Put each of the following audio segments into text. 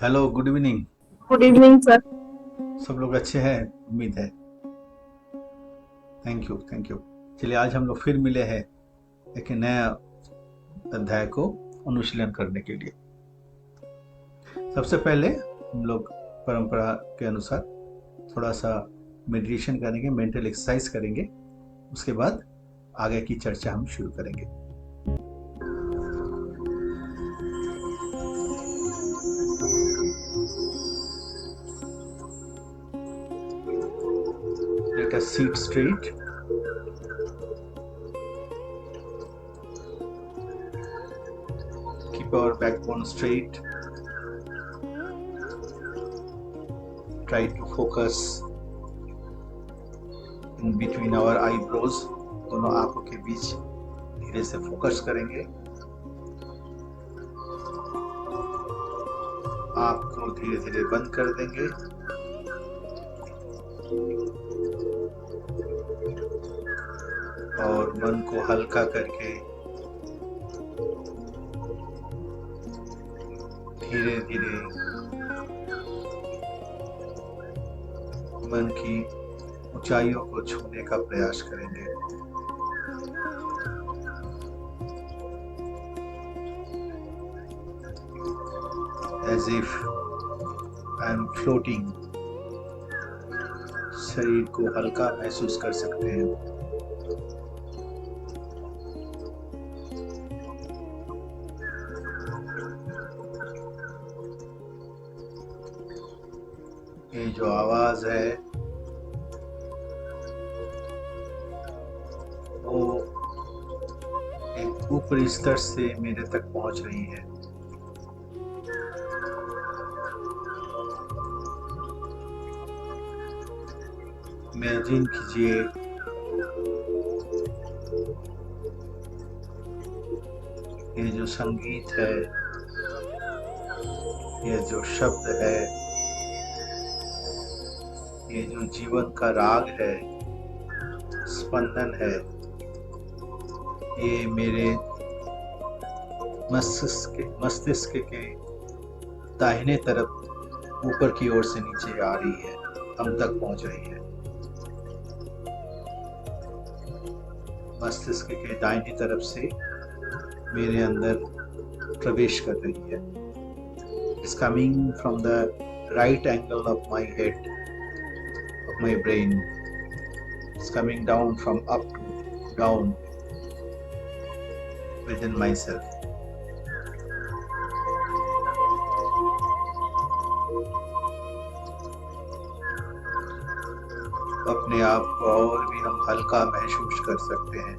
Hello, good evening. Good evening sir. सब लोग अच्छे हैं, उम्मीद है। Thank you, thank you. चलिए, आज हम लोग फिर मिले हैं एक नया अध्याय को अनुशीलन करने के लिए। सबसे पहले हम लोग परंपरा के अनुसार थोड़ा सा मेडिटेशन करेंगे, मेंटल एक्सरसाइज करेंगे। उसके बाद आगे की चर्चा हम शुरू करेंगे। Let us sit straight. Keep our backbone straight. Try to focus in between our eyebrows. दोनों आंखों के बीच धीरे से फोकस करेंगे। आंख को धीरे धीरे बंद कर देंगे और मन को हल्का करके धीरे धीरे मन की ऊंचाइयों को छूने का प्रयास करेंगे। As if I am floating। शरीर को हल्का महसूस कर सकते हैं। ये जो आवाज है वो एक ऊपरी स्तर से मेरे तक पहुंच रही है। इमेजिन कीजिए ये जो संगीत है, ये जो शब्द है, ये जो जीवन का राग है, स्पंदन है, ये मेरे मस्तिष्क के दाहिने तरफ ऊपर की ओर से नीचे आ रही है, हम तक पहुंच रही है। मस्तिष्क के दाहिनी तरफ से मेरे अंदर प्रवेश कर रही है। It's coming from the right angle of my head, of my brain. It's coming down from up to down within myself. अपने आप को और भी हम हल्का महसूस कर सकते हैं।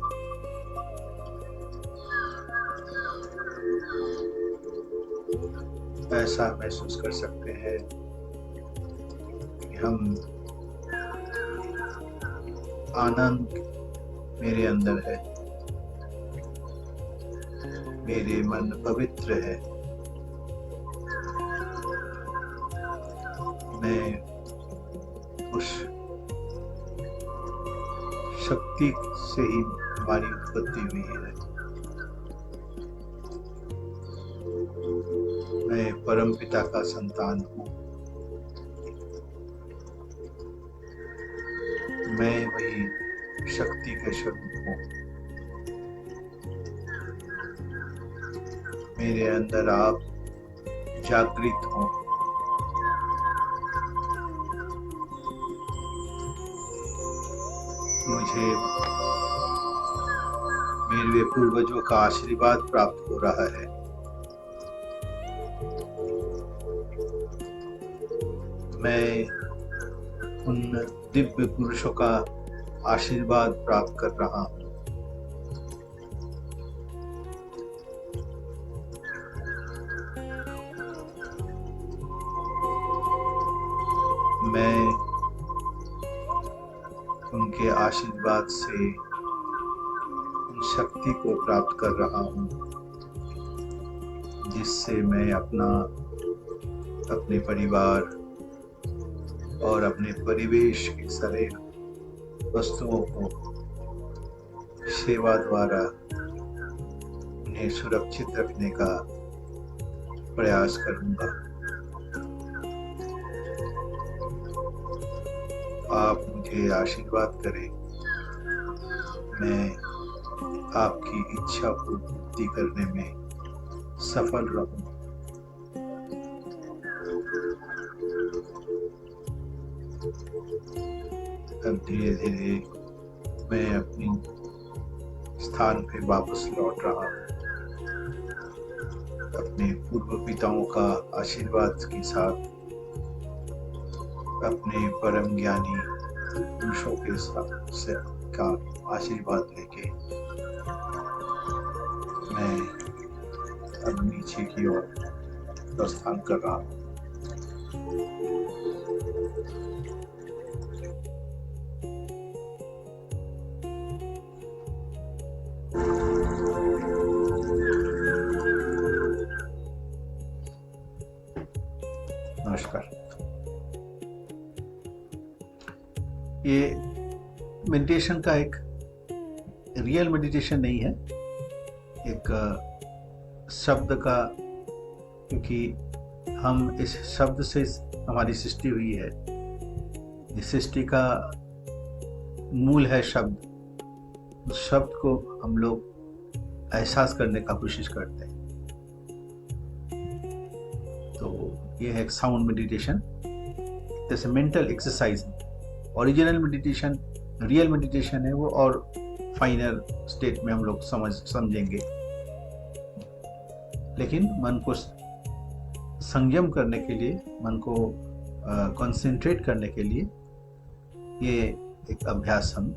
ऐसा महसूस कर सकते हैं कि हम आनंद मेरे अंदर है, मेरे मन पवित्र है। मैं उस शक्ति से ही हमारी उत्पत्ति हुई है। मैं परम पिता का संतान हूँ। मैं वही शक्ति के स्वरूप हूँ। मेरे अंदर आप जागृत हो। मुझे मेरे पूर्वजों का आशीर्वाद प्राप्त हो रहा है। मैं उन दिव्य पुरुषों का आशीर्वाद प्राप्त कर रहा हूँ। मैं उनके आशीर्वाद से उन शक्ति को प्राप्त कर रहा हूँ जिससे मैं अपने परिवार और अपने परिवेश के सारे वस्तुओं को सेवा द्वारा उन्हें सुरक्षित रखने का प्रयास करूंगा। आप मुझे आशीर्वाद करें, मैं आपकी इच्छा को पूर्ति करने में सफल रहूं। अब धीरे धीरे मैं अपनी स्थान पे वापस लौट रहा हूँ, अपने पूर्व पिताओं का आशीर्वाद के साथ, अपने परम ज्ञानी पुरुषों के साथ से का आशीर्वाद लेके मैं अब नीचे की ओर प्रस्थान कर रहा हूँ। नमस्कार। ये मेडिटेशन का एक रियल मेडिटेशन नहीं है, एक शब्द का, क्योंकि हम इस शब्द से हमारी सृष्टि हुई है। इस सृष्टि का मूल है शब्द। उस शब्द को हम लोग एहसास करने का कोशिश करते हैं। तो ये है एक साउंड मेडिटेशन, जैसे mental exercise. Original meditation, real meditation है वो, और फाइनल स्टेट में हम लोग समझेंगे। लेकिन मन को संयम करने के लिए, मन को कंसंट्रेट करने के लिए ये एक अभ्यास हम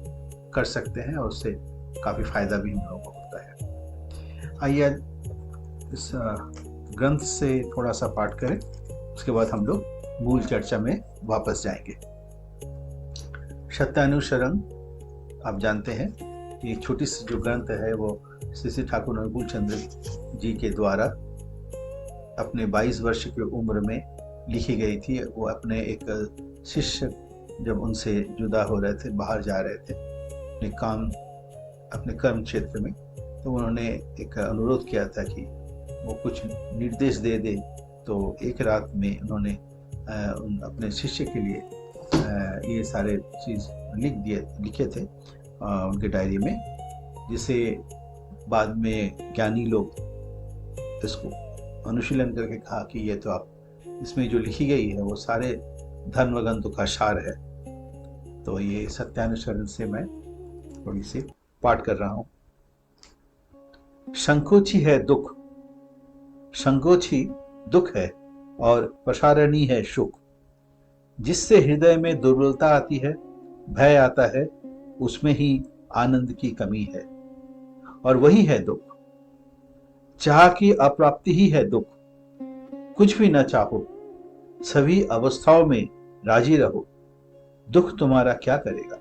कर सकते हैं, और उससे काफ़ी फायदा भी हम लोगों को होता है। आइए इस ग्रंथ से थोड़ा सा पाठ करें, उसके बाद हम लोग मूल चर्चा में वापस जाएंगे। सत्यानुसरण, आप जानते हैं कि छोटी सी जो ग्रंथ है वो श्री श्री ठाकुर अनुकूल चंद्र जी के द्वारा अपने 22 वर्ष की उम्र में लिखी गई थी। वो अपने एक शिष्य जब उनसे जुदा हो रहे थे, बाहर जा रहे थे अपने कर्म क्षेत्र में, तो उन्होंने एक अनुरोध किया था कि वो कुछ निर्देश दे दे। तो एक रात में उन्होंने अपने शिष्य के लिए ये सारे चीज़ लिखे थे उनके डायरी में, जिसे बाद में ज्ञानी लोग इसको अनुशीलन करके कहा कि ये तो आप, इसमें जो लिखी गई है वो सारे धर्म ग्रंथों का सार है। तो ये सत्यानुसरण से मैं थोड़ी सी पाठ कर रहा हूँ। संकोची है दुख, संकोची दुख है और प्रसारणी है सुख। जिससे हृदय में दुर्बलता आती है, भय आता है, उसमें ही आनंद की कमी है, और वही है दुख। चाह की अप्राप्ति ही है दुख। कुछ भी न चाहो, सभी अवस्थाओं में राजी रहो, दुख तुम्हारा क्या करेगा।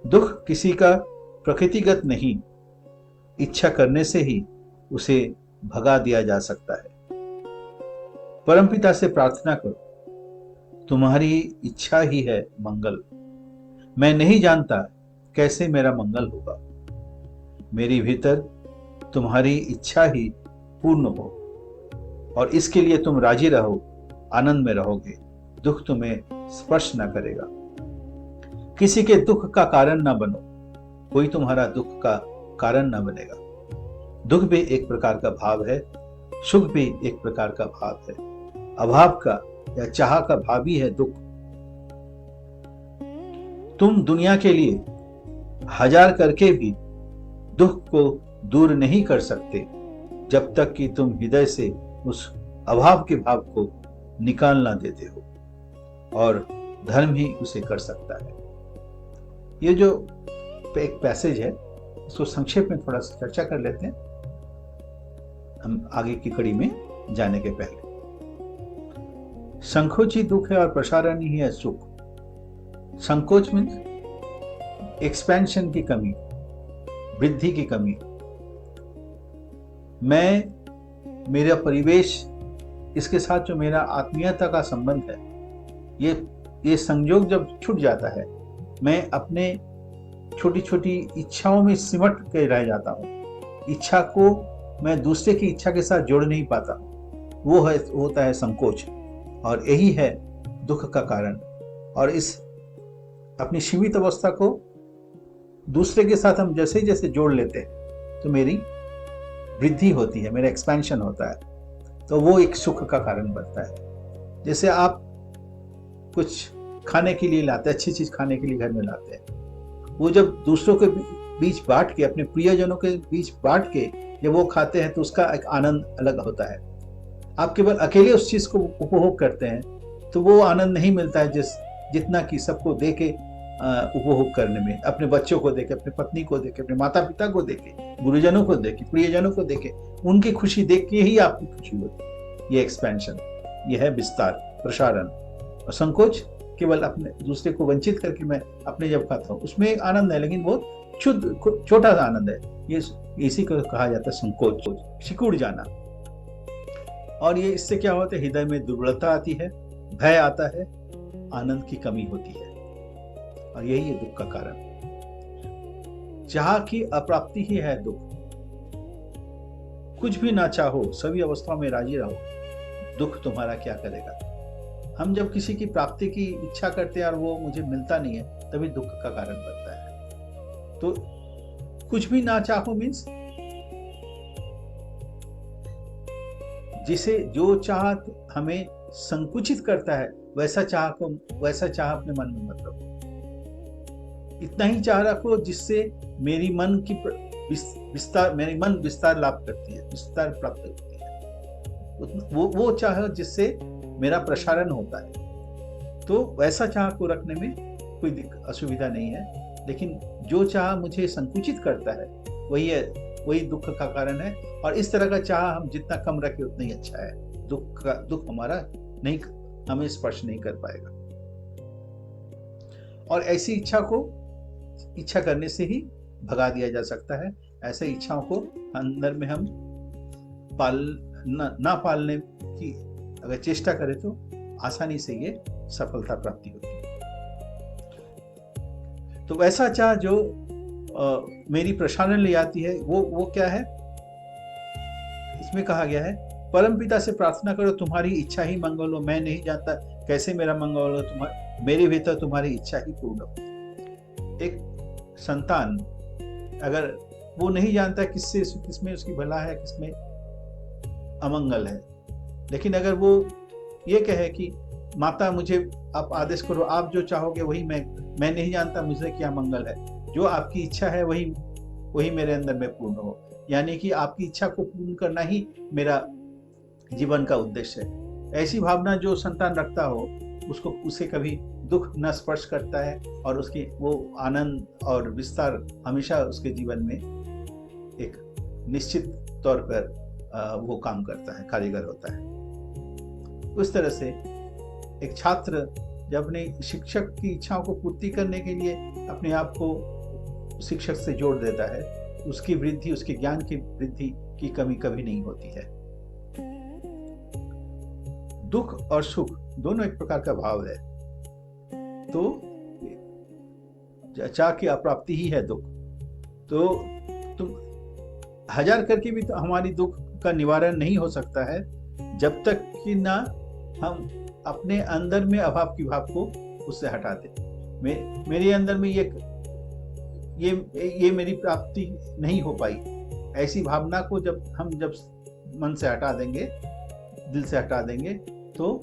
दुख किसी का प्रकृतिगत नहीं, इच्छा करने से ही उसे भगा दिया जा सकता है। परमपिता से प्रार्थना करो, तुम्हारी इच्छा ही है मंगल। मैं नहीं जानता कैसे मेरा मंगल होगा, मेरी भीतर तुम्हारी इच्छा ही पूर्ण हो, और इसके लिए तुम राजी रहो, आनंद में रहोगे, दुख तुम्हें स्पर्श न करेगा। किसी के दुख का कारण न बनो, कोई तुम्हारा दुख का कारण न बनेगा। दुख भी एक प्रकार का भाव है, सुख भी एक प्रकार का भाव है। अभाव का या चाह का भाव ही है दुख। तुम दुनिया के लिए 1000 करके भी दुख को दूर नहीं कर सकते, जब तक कि तुम हृदय से उस अभाव के भाव को निकाल ना देते हो, और धर्म ही उसे कर सकता है। ये जो एक पैसेज है, इसको संक्षेप में थोड़ा सा चर्चा कर लेते हैं हम आगे की कड़ी में जाने के पहले। संकोची दुख है और प्रसारण ही है सुख। संकोच मीन्स एक्सपेंशन की कमी, वृद्धि की कमी। मेरा परिवेश, इसके साथ जो मेरा आत्मीयता का संबंध है, ये संयोग जब छूट जाता है, मैं अपने छोटी छोटी इच्छाओं में सिमट के रह जाता हूँ। इच्छा को मैं दूसरे की इच्छा के साथ जोड़ नहीं पाता, होता है संकोच, और यही है दुख का कारण। और इस अपनी सीमित अवस्था को दूसरे के साथ हम जैसे जैसे जोड़ लेते हैं तो मेरी वृद्धि होती है, मेरा एक्सपेंशन होता है, तो वो एक सुख का कारण बनता है। जैसे आप कुछ खाने के लिए लाते हैं, अच्छी चीज खाने के लिए घर में लाते हैं, वो जब दूसरों के बीच बांट के, अपने प्रियजनों के बीच बांट के जब वो खाते हैं तो उसका एक आनंद अलग होता है। आप केवल अकेले उस चीज को उपभोग करते हैं तो वो आनंद नहीं मिलता है जितना कि सबको दे के उपभोग करने में, अपने बच्चों को देके, अपनी पत्नी को देके, अपने माता पिता को देके, गुरुजनों को देके, प्रियजनों को देके, उनकी खुशी देख के ही आपकी खुशी होती है। ये एक्सपेंशन, ये है विस्तार, प्रसारण। और संकोच केवल अपने दूसरे को वंचित करके मैं अपने जब खाता हूँ उसमें एक आनंद है, लेकिन बहुत छोटा सा आनंद है। ये इसी को कहा जाता है संकोच, सिकुड़ जाना। और ये इससे क्या होता है, हृदय में दुर्बलता आती है, भय आता है, आनंद की कमी होती है, और यही है दुख का कारण। चाह की अप्राप्ति ही है दुख। कुछ भी ना चाहो, सभी अवस्थाओं में राजी रहो, दुख तुम्हारा क्या करेगा। हम जब किसी की प्राप्ति की इच्छा करते हैं और वो मुझे मिलता नहीं है, तभी दुख का कारण बनता है। तो कुछ भी ना चाहो मीन्स जिसे जो चाह हमें संकुचित करता है, वैसा चाह अपने मन में मत रखो। इतना ही चाह रखो जिससे मेरी मन विस्तार लाभ करती है, विस्तार प्राप्त होती है। वो चाह जिससे मेरा प्रसारण होता है। तो वैसा चाह को रखने में कोई असुविधा नहीं है, लेकिन जो चाह मुझे संकुचित करता है वही दुख का कारण है। और इस तरह का चाह हम जितना कम रखें उतना ही अच्छा है। दुख हमारा नहीं, हमें स्पर्श नहीं कर पाएगा। और ऐसी इच्छा करने से ही भगा दिया जा सकता है। ऐसे इच्छाओं को अंदर में हम ना पालने की अगर चेष्टा करें तो आसानी से ये सफलता प्राप्ति होती है। तो वैसा चाह जो मेरी प्रसारण ले आती है, वो क्या है, इसमें कहा गया है, परम पिता से प्रार्थना करो तुम्हारी इच्छा ही मंगल हो। मैं नहीं जानता कैसे मेरा मंगल हो, मेरे भीतर तुम्हारी इच्छा ही पूर्ण हो। एक संतान अगर वो नहीं जानता किसमें उसकी भला है, किसमें अमंगल है, लेकिन अगर वो ये कहे कि माता मुझे आप आदेश करो, आप जो चाहोगे वही मैं नहीं जानता मुझे क्या मंगल है, जो आपकी इच्छा है वही मेरे अंदर में पूर्ण हो। यानी कि आपकी इच्छा को पूर्ण करना ही मेरा जीवन का उद्देश्य है। ऐसी भावना जो संतान रखता हो उसे कभी दुख न स्पर्श करता है, और उसकी वो आनंद और विस्तार हमेशा उसके जीवन में एक निश्चित तौर पर वो काम करता है, कारीगर होता है। उस तरह से एक छात्र जब अपने शिक्षक की इच्छाओं को पूर्ति करने के लिए अपने आप को शिक्षक से जोड़ देता है, उसकी वृद्धि, उसके ज्ञान की वृद्धि की कमी कभी नहीं होती है। दुख और सुख दोनों एक प्रकार का भाव है। तो चाह की अप्राप्ति ही है दुख। तो तुम 1000 करके भी तो हमारी दुख का निवारण नहीं हो सकता है जब तक कि ना हम अपने अंदर में अभाव की भाव को उससे हटा दें। मेरे अंदर में ये मेरी प्राप्ति नहीं हो पाई, ऐसी भावना को जब मन से हटा देंगे, दिल से हटा देंगे, तो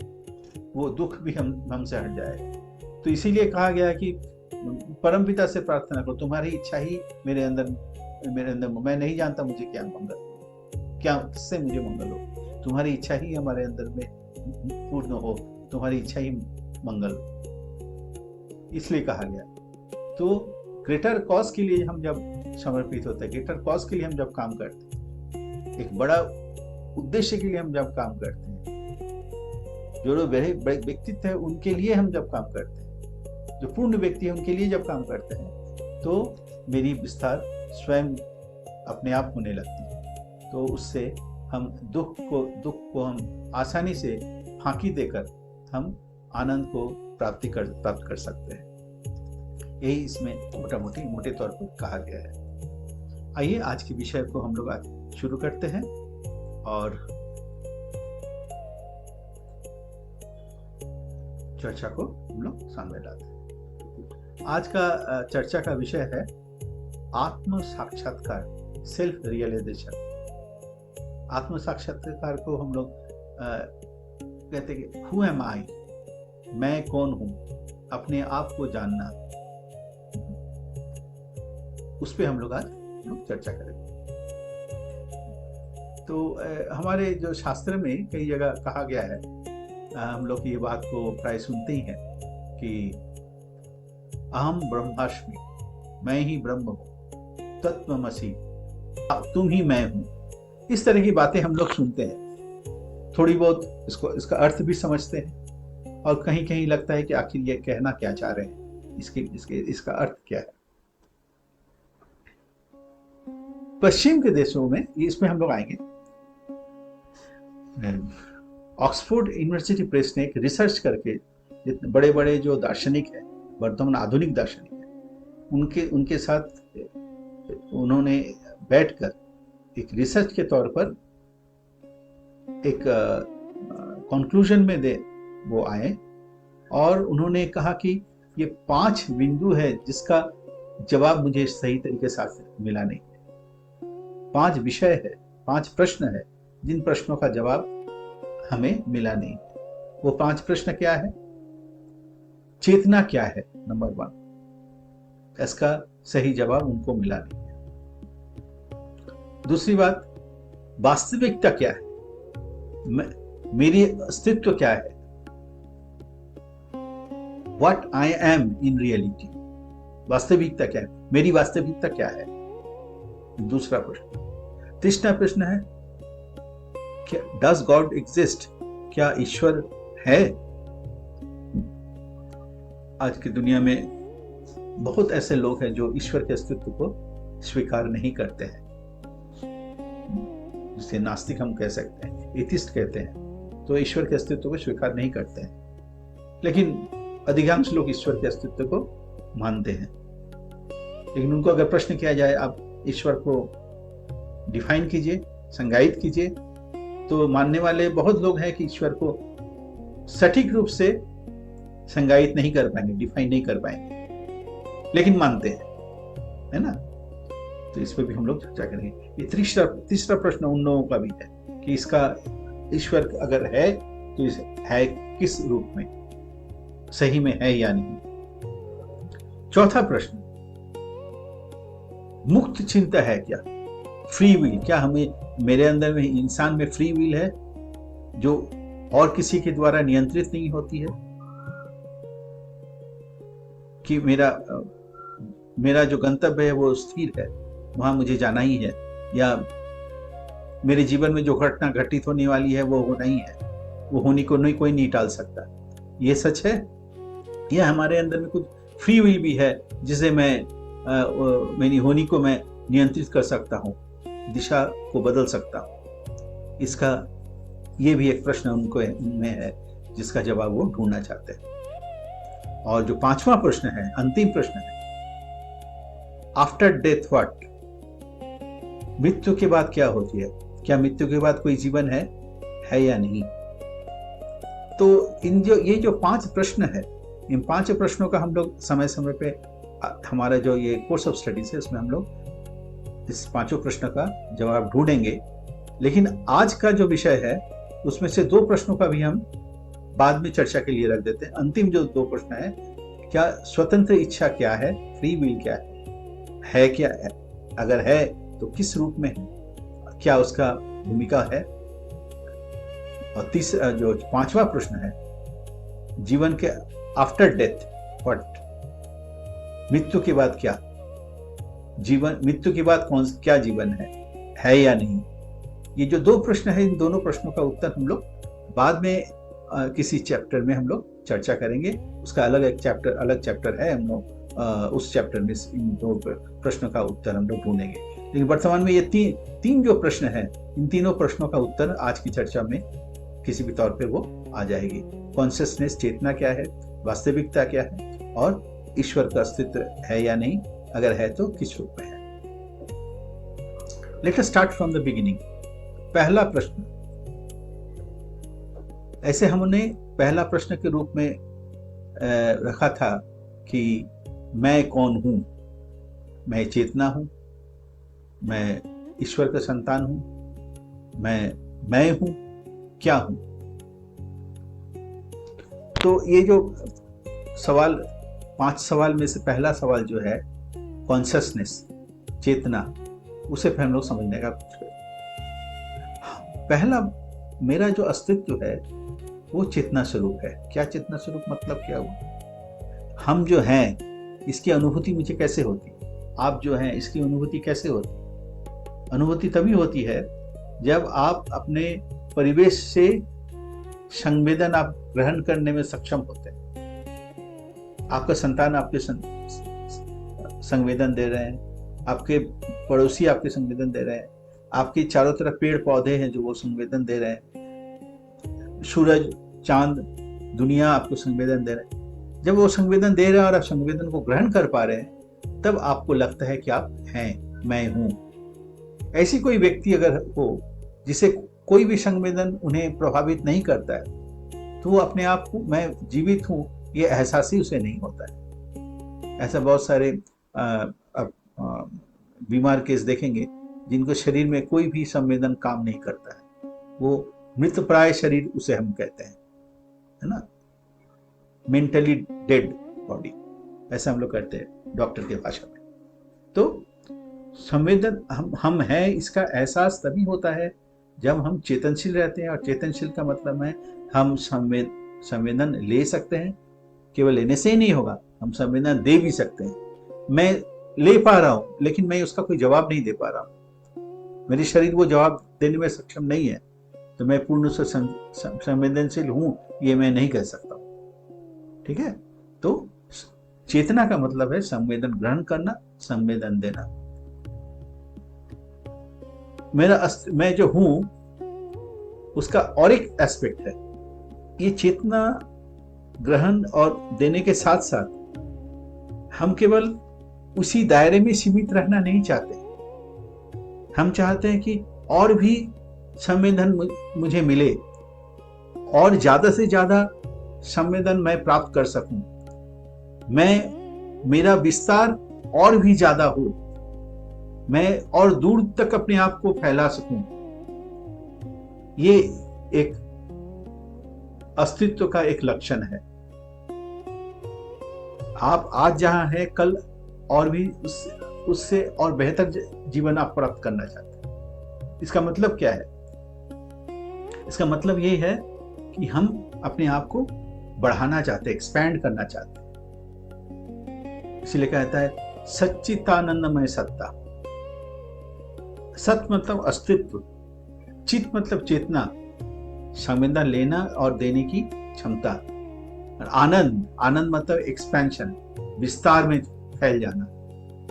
वो दुख भी हमसे हट जाए। तो इसीलिए कहा गया है कि परम पिता से प्रार्थना करो तुम्हारी इच्छा ही मेरे अंदर मैं नहीं जानता मुझे क्या मंगल, क्या किससे मुझे मंगल हो, तुम्हारी इच्छा ही हमारे अंदर में पूर्ण हो, तुम्हारी इच्छा ही मंगल, इसलिए कहा गया। तो ग्रेटर कॉज के लिए हम जब समर्पित होते हैं, ग्रेटर कॉज के लिए हम जब काम करते हैं, एक बड़ा उद्देश्य के लिए हम जब काम करते हैं, जो बड़े व्यक्तित्व है उनके लिए हम जब काम करते हैं, जो पूर्ण व्यक्ति है उनके लिए जब काम करते हैं, तो मेरी विस्तार स्वयं अपने आप होने लगती है। तो उससे हम दुख को हम आसानी से फांकी देकर हम आनंद को प्राप्त कर सकते हैं। यही इसमें मोटे तौर पर कहा गया है। आइए आज के विषय को हम लोग आज शुरू करते हैं और चर्चा को हम लोग सामने लाते हैं। आज का चर्चा का विषय है आत्म साक्षात्कार, सेल्फ रियलाइजेशन। आत्म साक्षात्कार को हम लोग कहते हैं कि हु एम आई, मैं कौन हूं, अपने आप को जानना। उस पे हम लोग आज चर्चा करेंगे। तो हमारे जो शास्त्र में कई जगह कहा गया है, हम लोग ये बात को प्राय सुनते ही हैं कि अहम ब्रह्मास्मि, मैं ही ब्रह्म हूँ, तत्त्वमसि, तुम ही मैं हूँ। इस तरह की बातें हम लोग सुनते हैं, थोड़ी बहुत इसका अर्थ भी समझते हैं, और कहीं कहीं लगता है कि आखिर ये कहना क्या चाह रहे हैं, इसका अर्थ क्या है। पश्चिम के देशों में इसमें हम लोग आएंगे। ऑक्सफोर्ड यूनिवर्सिटी प्रेस ने एक रिसर्च करके जितने बड़े बड़े जो दार्शनिक हैं, वर्तमान आधुनिक दार्शनिक हैं, उनके साथ उन्होंने बैठकर एक रिसर्च के तौर पर एक कंक्लूजन में वो आए, और उन्होंने कहा कि ये 5 बिंदु है जिसका जवाब मुझे सही तरीके से मिला नहीं है। 5 विषय है, 5 प्रश्न है जिन प्रश्नों का जवाब हमें मिला नहीं। वो 5 प्रश्न क्या है? चेतना क्या है, नंबर 1, इसका सही जवाब उनको मिला नहीं है। दूसरी बात, वास्तविकता क्या है, मेरी अस्तित्व क्या है, What I am in reality, वास्तविकता क्या है, मेरी वास्तविकता क्या है, दूसरा प्रश्न। तीसरा प्रश्न है क्या डज गॉड एग्जिस्ट, क्या ईश्वर है। आज की दुनिया में बहुत ऐसे लोग हैं जो ईश्वर के अस्तित्व को स्वीकार नहीं करते हैं, जिसे नास्तिक हम कह सकते हैं, एथिस्ट कहते हैं। तो ईश्वर के अस्तित्व को स्वीकार नहीं करते हैं, लेकिन अधिकांश लोग ईश्वर के अस्तित्व को मानते हैं। लेकिन उनको अगर प्रश्न किया जाए आप ईश्वर को डिफाइन कीजिए, संज्ञायित कीजिए, तो मानने वाले बहुत लोग हैं कि ईश्वर को सटीक रूप से संज्ञायित नहीं कर पाएंगे, डिफाइन नहीं कर पाएंगे, लेकिन मानते हैं, है ना। तो इस पर भी हम लोग चर्चा करेंगे। ये तीसरा प्रश्न उन लोगों का भी है कि इसका ईश्वर अगर है तो इस है किस रूप में, सही में है या नहीं। चौथा प्रश्न, मुक्त चिंता है क्या, फ्री विल, क्या हमें, मेरे अंदर में, इंसान में फ्री विल है जो और किसी के द्वारा नियंत्रित नहीं होती है, कि मेरा जो गंतव्य है वो स्थिर है, वहां मुझे जाना ही है, या मेरे जीवन में जो घटना घटित होने वाली है वो होना ही है, वो होने को कोई नहीं टाल सकता। ये सच है, या हमारे अंदर में कुछ फ्री विल भी है जिसे मेरी होनी को मैं नियंत्रित कर सकता हूँ, दिशा को बदल सकता हूँ। इसका ये भी एक प्रश्न उनमें है जिसका जवाब वो ढूंढना चाहते हैं। और जो 5वां प्रश्न है, अंतिम प्रश्न है, आफ्टर डेथ व्हाट, मृत्यु के बाद क्या होती है, क्या मृत्यु के बाद कोई जीवन है या नहीं। तो ये जो 5 प्रश्न है, इन 5 प्रश्नों का हम लोग समय समय पे, हमारा जो ये कोर्स ऑफ स्टडीज है उसमें हम लोग इस 5 प्रश्न का जवाब ढूंढेंगे। लेकिन आज का जो विषय है उसमें से 2 प्रश्नों का भी हम बाद में चर्चा के लिए रख देते हैं। अंतिम जो 2 प्रश्न है, क्या स्वतंत्र इच्छा क्या है, फ्री विल क्या है क्या है, अगर है तो किस रूप में है, क्या उसका भूमिका है। और तीसरा जो 5वां प्रश्न है, जीवन के आफ्टर डेथ व्हाट, मृत्यु के बाद क्या जीवन, मृत्यु के बाद क्या जीवन है या नहीं। ये जो 2 प्रश्न है, इन दोनों प्रश्नों का उत्तर हम लोग बाद में किसी चैप्टर में हम लोग चर्चा करेंगे। उसका अलग चैप्टर है, हम लोग उस चैप्टर में इन 2 प्रश्नों का उत्तर हम लोग ढूंढेंगे। लेकिन वर्तमान में ये तीन जो प्रश्न हैं, इन तीनों प्रश्नों का उत्तर आज की चर्चा में किसी भी तौर पे वो आ जाएगी। कॉन्शियसनेस, चेतना क्या है, वास्तविकता क्या है, और ईश्वर का अस्तित्व है या नहीं, अगर है तो किस रूप में है। Let us start from the beginning. पहला प्रश्न, ऐसे हमने पहला प्रश्न के रूप में रखा था कि मैं कौन हूं, मैं चेतना हूं, मैं ईश्वर का संतान हूं, मैं हूं, क्या हूं। तो ये जो सवाल, 5 सवाल में से पहला सवाल जो है कॉन्शियसनेस, चेतना, उसे फिर हम लोग समझने का कोशिश करें। पहला, मेरा जो अस्तित्व है वो चेतना स्वरूप है। क्या चेतना स्वरूप मतलब क्या हुआ? हम जो हैं इसकी अनुभूति मुझे कैसे होती? आप जो हैं इसकी अनुभूति कैसे होती? अनुभूति तभी होती है जब आप अपने परिवेश से संवेदन आप ग्रहण करने में सक्षम होते हैं। आपका संतान आपके संवेदन दे रहे हैं, आपके पड़ोसी आपके संवेदन दे रहे हैं, आपके चारों तरफ पेड़ पौधे हैं जो वो संवेदन दे रहे हैं, सूरज, चांद, दुनिया आपको संवेदन दे रहे हैं। जब वो संवेदन दे रहे हैं और आप संवेदन को ग्रहण कर पा रहे हैं, तब आपको लगता है कि आप हैं, मैं हूं। ऐसी कोई व्यक्ति अगर हो जिसे कोई भी संवेदन उन्हें प्रभावित नहीं करता है, तो वो अपने आप को मैं जीवित हूं ये एहसास ही उसे नहीं होता है। ऐसा बहुत सारे बीमार केस देखेंगे जिनको शरीर में कोई भी संवेदन काम नहीं करता है, वो मृतप्राय शरीर उसे हम कहते हैं, है ना, मेंटली डेड बॉडी, ऐसा हम लोग कहते हैं डॉक्टर के भाषा में। तो संवेदन हम हैं इसका एहसास तभी होता है जब हम चेतनशील रहते हैं। और चेतनशील का मतलब है हम संवेदन ले सकते हैं, केवल लेने से ही नहीं होगा, हम संवेदन दे भी सकते हैं। मैं ले पा रहा हूं लेकिन मैं उसका कोई जवाब नहीं दे पा रहा हूं, मेरी शरीर वो जवाब देने में सक्षम नहीं है, तो मैं पूर्ण से संवेदनशील हूं ये मैं नहीं कह सकता। ठीक है, तो चेतना का मतलब है संवेदन ग्रहण करना, संवेदन देना। मैं जो हूं उसका और एक एस्पेक्ट है, ये चेतना ग्रहण और देने के साथ साथ हम केवल उसी दायरे में सीमित रहना नहीं चाहते। हम चाहते हैं कि और भी संवेदन मुझे मिले, और ज्यादा से ज्यादा संवेदन मैं प्राप्त कर सकूं, मेरा विस्तार और भी ज्यादा हो, मैं और दूर तक अपने आप को फैला सकूं। ये एक अस्तित्व का एक लक्षण है। आप आज जहां हैं, कल और भी उससे और बेहतर जीवन आप प्राप्त करना चाहते हैं। इसका मतलब क्या है? इसका मतलब ये है कि हम अपने आप को बढ़ाना चाहते हैं, एक्सपैंड करना चाहते हैं। इसलिए कहता है सच्चितानंदमय सत्ता। सत मतलब अस्तित्व, चित मतलब चेतना, संवेदन लेना और देने की क्षमता, आनंद, आनंद मतलब एक्सपेंशन, विस्तार में फैल जाना।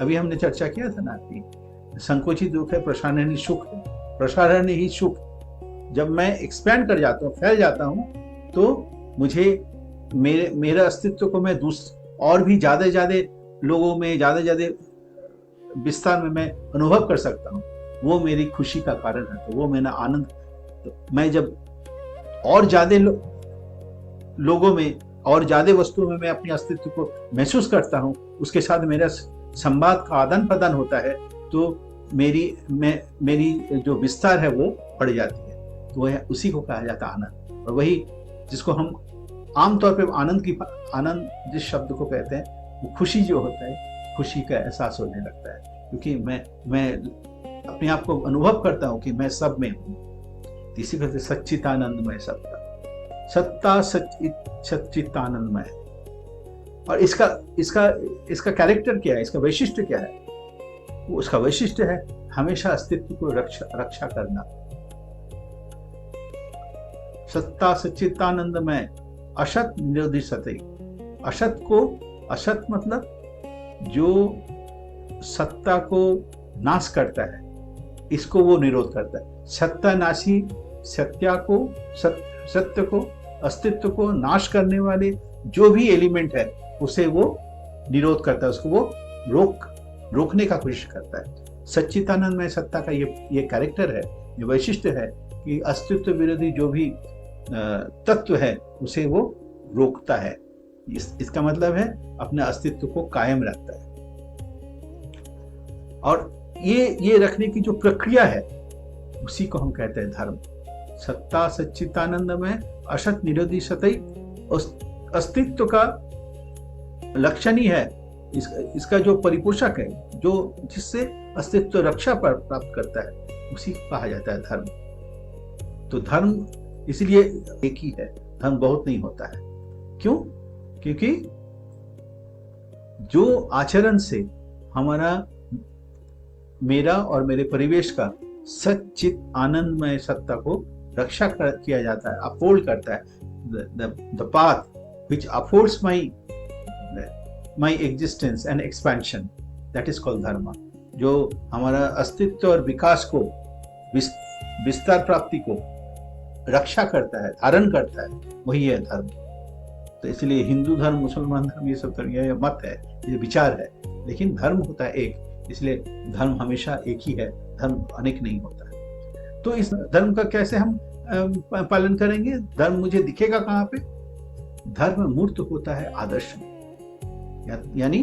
अभी हमने चर्चा किया था ना कि संकोचित दुख है, प्रसारण ही सुख है, प्रसारण ही सुख। जब मैं एक्सपैंड कर जाता हूँ, फैल जाता हूँ, तो मुझे मेरे अस्तित्व को मैं और भी ज्यादा लोगों में ज्यादा विस्तार में मैं अनुभव कर सकता हूँ। वो मेरी खुशी का कारण है। तो वो मेरा आनंद, मैं जब और ज्यादा लोगों में और ज्यादा वस्तुओं में मैं अपने अस्तित्व को महसूस करता हूँ, उसके साथ मेरा संवाद का आदान प्रदान होता है, तो मेरी जो विस्तार है वो बढ़ जाती है। तो वह उसी को कहा जाता है आनंद। और वही जिसको हम आमतौर पे आनंद जिस शब्द को कहते हैं, वो खुशी जो होता है, खुशी का एहसास होने लगता है, क्योंकि मैं अपने आप को अनुभव करता हूँ कि मैं सब में हूँ। इसी कहते सच्चितानंदमय सत्ता, सत्ता सच्चितानंदमय। और इसका कैरेक्टर क्या है, इसका वैशिष्ट्य क्या है? वो उसका वैशिष्ट्य है हमेशा अस्तित्व को रक्षा करना। सत्ता सच्चितानंदमय, असत निरोधी सत्य। असत मतलब जो सत्ता को नाश करता है, इसको वो निरोध करता है। सत्तानाशी, सत्य को, अस्तित्व को नाश करने वाले जो भी एलिमेंट है उसे वो निरोध करता है, उसको वो रोकने का कोशिश करता है। सच्चिदानंदमय सत्ता का ये कैरेक्टर है, ये वैशिष्ट्य है कि अस्तित्व विरोधी जो भी तत्व है उसे वो रोकता है, इसका मतलब है अपने अस्तित्व को कायम रखता है। और ये रखने की जो प्रक्रिया है उसी को हम कहते हैं धर्म। सत्ता सच्चिदानंदमय असत निरोधी सतई अस्तित्व का लक्षण ही है, इसका जो परिपोषक है, जो जिससे अस्तित्व रक्षा प्राप्त करता है, उसी को कहा जाता है धर्म। तो धर्म इसलिए एक ही है, धर्म बहुत नहीं होता है। क्यों? क्योंकि जो आचरण से हमारा, मेरा और मेरे परिवेश का सच्चित आनंदमय सत्ता को रक्षा किया जाता है, अपहोल्ड करता है, the path which upholds my existence and expansion, that is called धर्म। जो हमारा अस्तित्व और विकास को, विस्तार प्राप्ति को रक्षा करता है, धारण करता है, वही है धर्म। तो इसलिए हिंदू धर्म, मुसलमान धर्म, ये सब धर्म, ये मत है, ये विचार है, लेकिन धर्म होता है एक। इसलिए धर्म हमेशा एक ही है, धर्म अनेक नहीं होता है। तो इस धर्म का कैसे हम पालन करेंगे? धर्म मुझे दिखेगा कहाँ पे? धर्म मूर्त होता है आदर्श में, यानी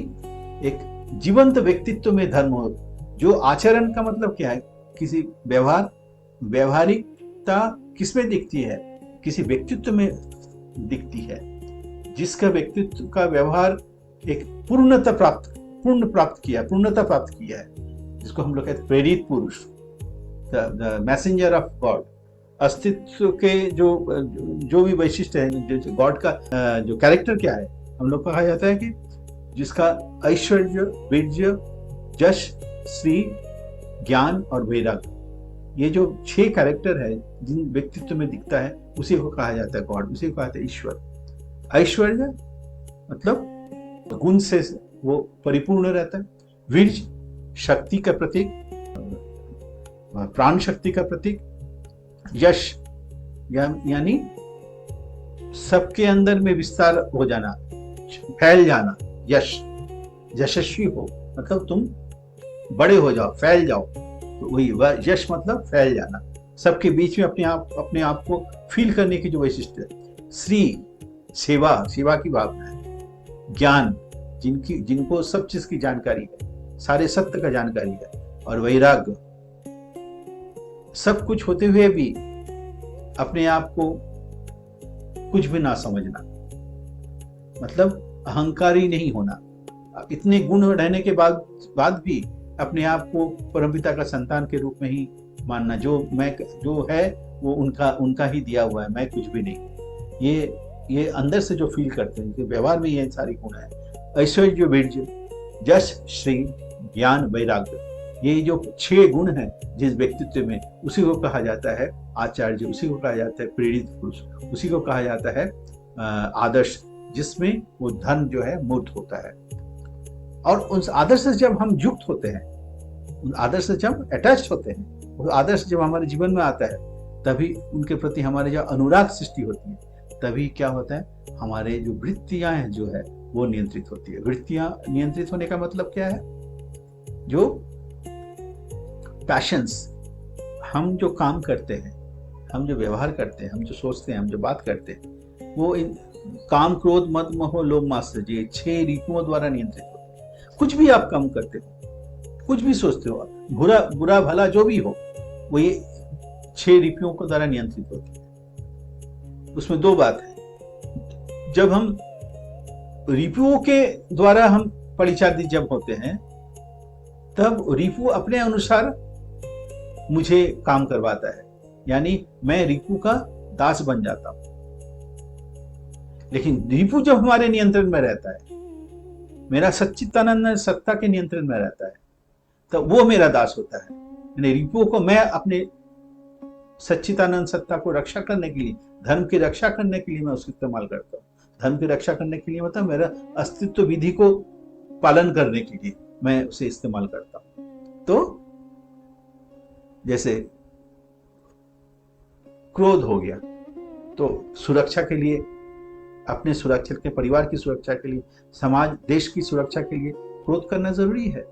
एक जीवंत व्यक्तित्व में धर्म हो। जो आचरण का मतलब क्या है? किसी व्यवहारिकता किसमें दिखती है? किसी व्यक्तित्व में दिखती है, जिसका व्यक्तित्व का व्यवहार एक पूर्णता प्राप्त किया है, जिसको हम लोग कहते हैं प्रेरित पुरुष, द मैसेंजर ऑफ गॉड। अस्तित्व के जो भी वैशिष्ट है, जो गॉड का जो कैरेक्टर क्या है, हम लोग कहा जाता है कि जिसका ऐश्वर्य, वीर्य, यश, श्री, ज्ञान और वैराग्य, ये जो 6 कैरेक्टर है जिन व्यक्तित्व में दिखता है, उसी को कहा जाता है गॉड, उसी को कहा जाता है ईश्वर। ऐश्वर्य मतलब गुण से वो परिपूर्ण रहता है, वीर्य शक्ति का प्रतीक, प्राण शक्ति का प्रतीक, यश यानी सबके अंदर में विस्तार हो जाना, फैल जाना, यशस्वी हो, मतलब तुम बड़े हो जाओ, फैल जाओ, तो वही यश मतलब फैल जाना, सबके बीच में अपने आप को फील करने की जो वैशिष्ट है। श्री सेवा की भावना है। ज्ञान जिनको सब चीज की जानकारी है, सारे सत्य का जानकारी है। और वैराग्य, सब कुछ होते हुए भी अपने आप को कुछ भी ना समझना, मतलब अहंकारी नहीं होना। इतने गुण रहने के बाद भी अपने आप को परमपिता का संतान के रूप में ही मानना, जो है वो उनका ही दिया हुआ है, मैं कुछ भी नहीं। ये अंदर से जो फील करते हैं कि व्यवहार में ये सारी गुण है। ऐश्वर्य, वीर्य, यश, श्री, ज्ञान, वैराग्य, ये जो 6 गुण हैं जिस व्यक्तित्व में, उसी को कहा जाता है आचार्य, उसी को कहा जाता है प्रेरित पुरुष, उसी को कहा जाता है आदर्श, जिसमें वो धर्म जो है मूर्त होता है। और उस आदर्श से जब हम युक्त होते हैं, उस आदर्श से जब अटैच होते हैं, उस आदर्श जब हमारे जीवन में आता है, तभी उनके प्रति हमारे जो अनुराग सृष्टि होती है, तभी क्या होता है, हमारे जो वृत्तियां हैं जो है वो नियंत्रित होती है। वृत्तियां नियंत्रित होने का मतलब क्या है? जो पैशंस, हम जो काम करते हैं, हम जो व्यवहार करते हैं, हम जो सोचते हैं, हम जो बात करते हैं, वो काम, क्रोध, मद, मोह, लोभ, मात्सर्य, ये 6 रीतियों द्वारा नियंत्रित होते हैं। कुछ भी आप काम करते हो, कुछ भी सोचते हो, बुरा भला जो भी हो, वो ये 6 रीतियों को द्वारा नियंत्रित होती है। उसमें 2 बात है। जब हम रिपुओं के द्वारा हम परिचालित जब होते हैं, तब रिपु अपने अनुसार मुझे काम करवाता है, यानी मैं रिपु का दास बन जाता हूं। लेकिन रिपु जब हमारे नियंत्रण में रहता है, मेरा सच्चिदानंद सत्ता के नियंत्रण में रहता है, तो वो मेरा दास होता है। यानी रिपुओं को मैं अपने सच्चिदानंद सत्ता को रक्षा करने के लिए, धर्म की रक्षा करने के लिए मैं उसका इस्तेमाल करता हूँ। धर्म की रक्षा करने के लिए मतलब मेरा अस्तित्व विधि को पालन करने के लिए मैं उसे इस्तेमाल करता हूँ। तो जैसे क्रोध हो गया, तो सुरक्षा के लिए, अपने सुरक्षा के, परिवार की सुरक्षा के लिए, समाज देश की सुरक्षा के लिए क्रोध करना जरूरी है।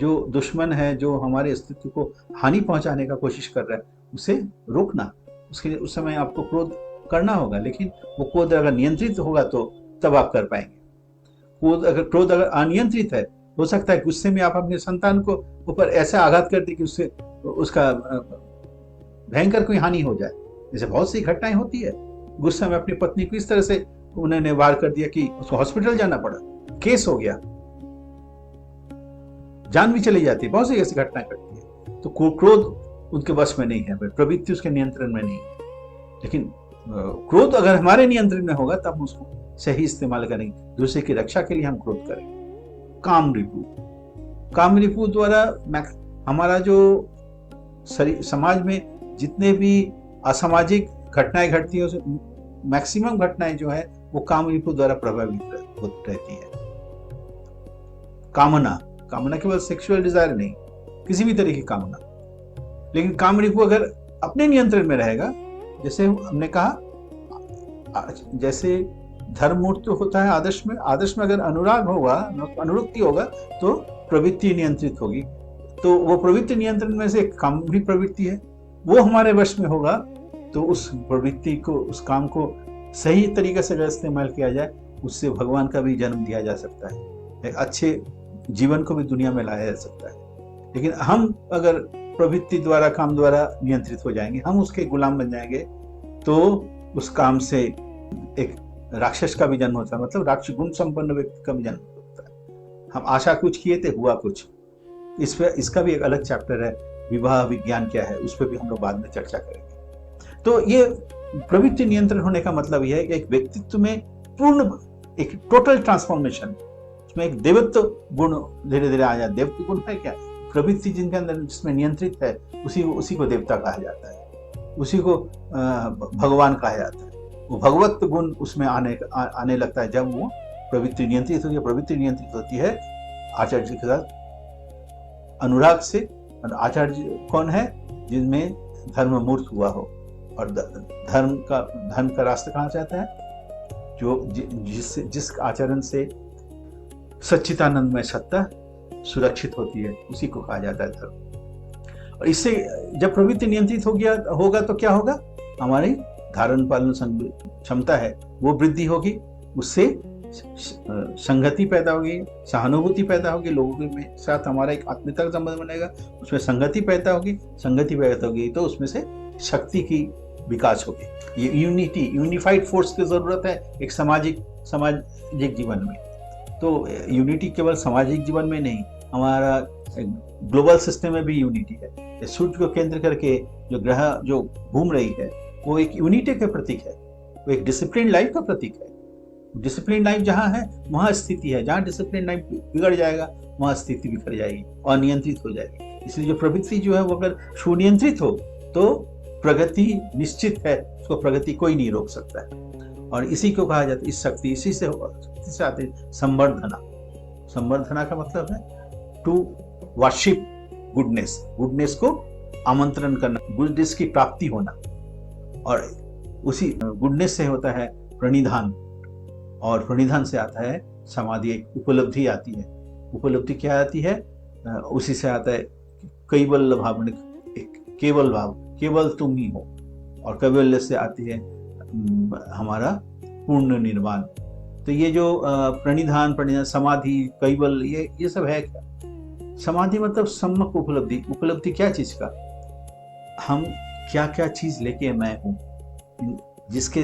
जो दुश्मन है, जो हमारे अस्तित्व को हानि पहुंचाने का कोशिश कर रहा है, उसे रोकना, उसके लिए उस समय आपको क्रोध करना होगा। लेकिन वो क्रोध अगर नियंत्रित होगा तो तब आप कर पाएंगे। क्रोध अगर अनियंत्रित है, हो सकता है गुस्से में आप अपने संतान को ऊपर ऐसा आघात कर दे कि उससे उसका भयंकर कोई हानि हो जाए। जैसे बहुत सी घटनाएं होती है, गुस्से में अपनी पत्नी को इस तरह से उन्होंने वार कर दिया कि उसको हॉस्पिटल जाना पड़ा, केस हो गया, जान भी चली जाती है। बहुत सी ऐसी घटनाएं घटती है। तो क्रोध उनके वश में नहीं है, प्रवृत्ति उसके नियंत्रण में नहीं है। लेकिन क्रोध अगर हमारे नियंत्रण में होगा तब हम उसको सही इस्तेमाल करेंगे, दूसरे की रक्षा के लिए हम क्रोध करेंगे। काम रिपु द्वारा हमारा जो समाज में जितने भी असामाजिक घटनाएं घटती है, मैक्सिमम घटनाएं जो है वो काम रिपु द्वारा प्रभावित होती रहती है। कामना केवल सेक्सुअल डिजायर नहीं, किसी भी तरह की कामना। लेकिन काम रिपु अगर अपने नियंत्रण में रहेगा, जैसे हमने कहा, जैसे धर्म मूर्त तो होता है आदर्श में अगर अनुराग होगा, अनुरक्ति होगा, तो प्रवृत्ति नियंत्रित होगी। तो वो प्रवृत्ति नियंत्रण में से काम भी प्रवृत्ति है, वो हमारे वश में होगा, तो उस प्रवृत्ति को, उस काम को सही तरीके से अगर इस्तेमाल किया जाए, उससे भगवान का भी जन्म दिया जा सकता है, एक अच्छे जीवन को भी दुनिया में लाया जा सकता है। लेकिन हम अगर प्रवृत्ति द्वारा, काम द्वारा नियंत्रित हो जाएंगे, हम उसके गुलाम बन जाएंगे, तो उस काम से एक राक्षस का भी जन्म होता है, मतलब राक्षस गुण संपन्न व्यक्ति का भी जन्म होता है। हम आशा कुछ किए थे, हुआ कुछ। इसका भी एक अलग चैप्टर है, विवाह विज्ञान क्या है, उस पर भी हम लोग बाद में चर्चा करेंगे। तो ये प्रवृत्ति नियंत्रण होने का मतलब यह है कि एक व्यक्तित्व में पूर्ण एक टोटल ट्रांसफॉर्मेशन, उसमें एक देवत्व गुण धीरे धीरे आ जाए। देवत्व गुण है क्या? प्रवृत्ति जिनके अंदर, जिसमें नियंत्रित है, उसी को देवता कहा जाता है, उसी को भगवान कहा जाता है। वो भगवत गुण उसमें आने लगता है जब वो प्रवृत्ति नियंत्रित होती है। प्रवृत्ति नियंत्रित होती है आचार्य जी के साथ अनुराग से। और आचार्य जी कौन है? जिनमें धर्म मूर्त हुआ हो, और धर्म का रास्ता कहाँ से आता है? जिस आचरण से सच्चिदानंदमय सत्ता सुरक्षित होती है, उसी को कहा जाता है धर्म। और इससे जब प्रवृत्ति नियंत्रित होगा तो क्या होगा? हमारी धारण पालन क्षमता है वो वृद्धि होगी, उससे संगति पैदा होगी, सहानुभूति पैदा होगी, लोगों के साथ हमारा एक आत्मीयता का संबंध बनेगा, उसमें संगति पैदा होगी, तो उसमें से शक्ति की विकास होगी। ये यूनिफाइड फोर्स की जरूरत है एक सामाजिक जीवन में। तो यूनिटी केवल सामाजिक जीवन में नहीं, हमारा ग्लोबल सिस्टम में भी यूनिटी है। सूर्य को केंद्र करके जो ग्रह जो घूम रही है, वो एक यूनिटी के प्रतीक है, वो एक डिसिप्लिन लाइफ का प्रतीक है। डिसिप्लिन लाइफ जहाँ है वहाँ स्थिति है, जहाँ डिसिप्लिन लाइफ बिगड़ जाएगा वहाँ स्थिति बिगड़ जाएगी, अनियंत्रित हो जाएगी। इसलिए जो प्रवृत्ति जो है वो अगर सुनियंत्रित हो तो प्रगति निश्चित है, उसको प्रगति कोई नहीं रोक सकता है। और इसी को कहा जाता है, इस शक्ति, इसी से आते संवर्धना का मतलब है टू वर्शिप गुडनेस को आमंत्रण करना, गुडनेस की प्राप्ति होना। और उसी गुडनेस से होता है प्रणिधान, और प्रणिधान से आता है समाधि, एक उपलब्धि आती है। उपलब्धि क्या आती है? उसी से आता है कैवल्य भाव, केवल भाव, केवल तुम ही हो। और कैवल्य से आती है हमारा पूर्ण निर्वाण। तो ये जो प्रणिधान, समाधि, कैवल्य, ये सब है क्या? समाधि मतलब सम्यक उपलब्धि क्या चीज का? हम क्या क्या चीज लेके मैं हूँ, जिसके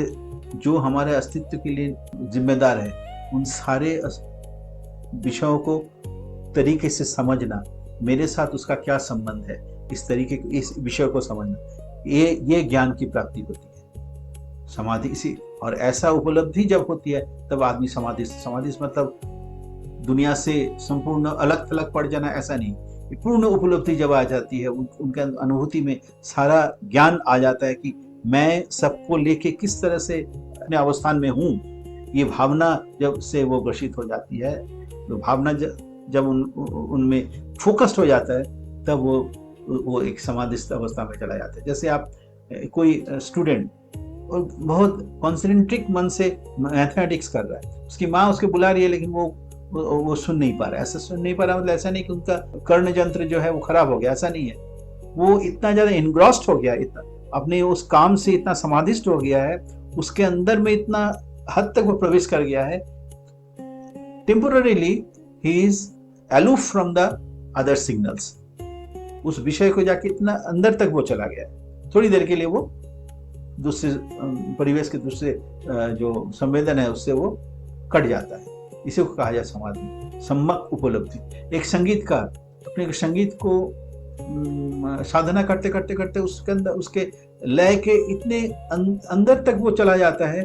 जो हमारे अस्तित्व के लिए जिम्मेदार है, उन सारे विषयों को तरीके से समझना, मेरे साथ उसका क्या संबंध है, इस विषय को समझना, ये ज्ञान की प्राप्ति होती है। समाधि इसी, और ऐसा उपलब्धि जब होती है तब आदमी समाधि मतलब दुनिया से संपूर्ण अलग थलग पड़ जाना, ऐसा नहीं। पूर्ण उपलब्धि जब आ जाती है, उनके अनुभूति में सारा ज्ञान आ जाता है कि मैं सबको लेके किस तरह से अपने अवस्थान में हूँ। ये भावना जब से वो ग्रसित हो जाती है, तो भावना जब उनमें फोकस्ड हो जाता है, तब वो एक समाधिस्थ अवस्था में चला जाता है। जैसे आप कोई स्टूडेंट और बहुत कॉन्सेंट्रिक मन से मैथमेटिक्स कर रहा है, उसकी माँ उसके बुला रही है, लेकिन वो सुन नहीं पा रहा है। ऐसा सुन नहीं पा रहा मतलब ऐसा नहीं कि उनका कर्ण यंत्र जो है वो खराब हो गया, ऐसा नहीं है। वो इतना ज्यादा इनग्रॉस्ड हो गया, इतना अपने उस काम से इतना समाधिष्ट हो गया है, उसके अंदर में इतना हद तक वो प्रवेश कर गया है, temporarily he is aloof from the other signals. उस विषय को जाके इतना अंदर तक वो चला गया है, थोड़ी देर के लिए वो दूसरे परिवेश के दूसरे जो संवेदन है उससे वो कट जाता है। इसे को कहा जाए समाधि, सम्यक उपलब्धि। एक संगीतकार अपने संगीत को साधना करते करते करते उसके अंदर उसके लय के इतने अंदर तक वो चला जाता है,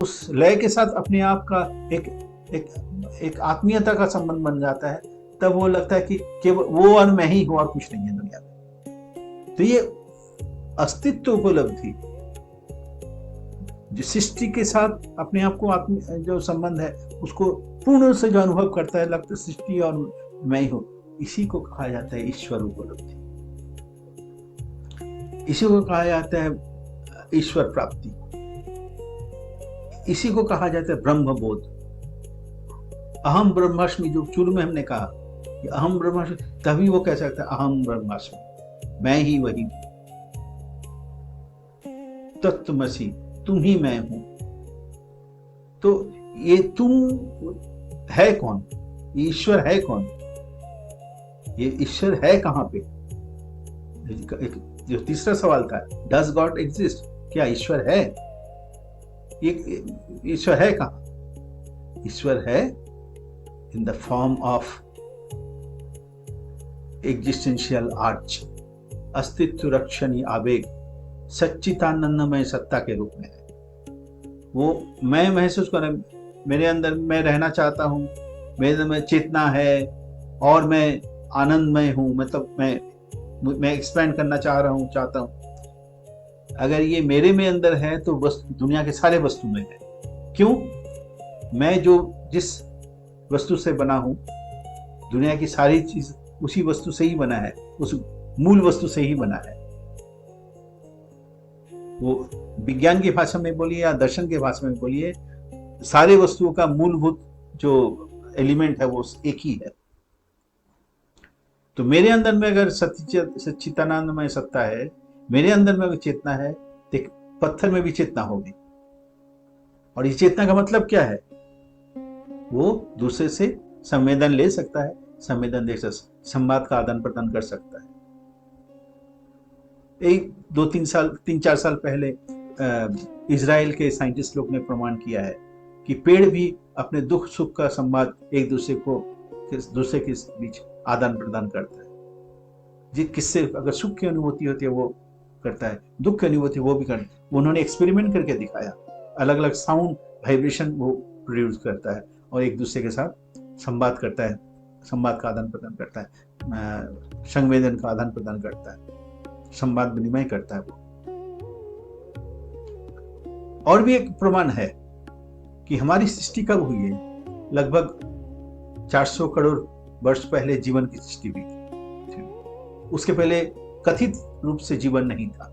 उस लय के साथ अपने आप का एक आत्मीयता का संबंध बन जाता है। तब वो लगता है कि केवल वो और मैं ही हूं और कुछ नहीं है दुनिया में। तो ये अस्तित्व उपलब्धि जो सृष्टि के साथ अपने आप को जो संबंध है उसको पूर्ण से जो अनुभव करता है, लगता है सृष्टि और मैं ही हूं, इसी को कहा जाता है ईश्वर उपलब्धि। इसी को कहा जाता है ईश्वर प्राप्ति। इसी को कहा जाता है ब्रह्म बोध। अहम ब्रह्मास्मि, जो शुरू में हमने कहा कि अहम ब्रह्मास्मि, तभी वो कह सकता है अहम ब्रह्मास्मि, मैं ही वही हूं, तत्त्वमसि, तुम ही मैं हूं। तो ये तुम है कौन? ईश्वर है कौन? ये ईश्वर है कहां पे? जो तीसरा सवाल था, डज गॉड एग्जिस्ट, क्या ईश्वर है? ये ईश्वर है कहां? ईश्वर है in the form of existential arch, अस्तित्व रक्षणी आवेग, सच्चिदानंदमय सत्ता के रूप में है। वो मैं महसूस कर, मेरे अंदर मैं रहना चाहता हूँ, मेरे अंदर में चेतना है और मैं आनंदमय हूँ, मतलब मैं एक्सपेंड करना चाहता हूँ। अगर ये मेरे में अंदर है तो बस दुनिया के सारे वस्तु में है। क्यों? मैं जो जिस वस्तु से बना हूँ, दुनिया की सारी चीज उसी वस्तु से ही बना है, उस मूल वस्तु से ही बना है। वो विज्ञान की भाषा में बोलिए या दर्शन की भाषा में बोलिए, सारे वस्तुओं का मूलभूत जो एलिमेंट है वो एक ही है। तो मेरे अंदर में अगर सच्चिदानंदमय सत्ता है, मेरे अंदर में अगर चेतना है, तो पत्थर में भी चेतना होगी। और ये चेतना का मतलब क्या है? वो दूसरे से संवेदन ले सकता है, संवेदन देख सकता, संवाद का आदान प्रदान कर सकता है। एक 3-4 साल पहले इजराइल के साइंटिस्ट लोग ने प्रमाण किया है कि पेड़ भी अपने दुख सुख का संवाद एक दूसरे के बीच आदान प्रदान करता है। किससे अगर सुख की अनुभूति होती है वो करता है, दुख की अनुभूति वो भी करता है। उन्होंने एक्सपेरिमेंट करके दिखाया, अलग अलग साउंड वाइब्रेशन वो प्रोड्यूस करता है और एक दूसरे के साथ संवाद करता है, संवाद का आदान प्रदान करता है, संवेदन का आदान प्रदान करता है, संवाद विनिमय करता है वो। और भी एक प्रमाण है कि हमारी सृष्टि कब हुई है? लगभग 400 करोड़ वर्ष पहले जीवन की सृष्टि हुई थी। उसके पहले कथित रूप से जीवन नहीं था,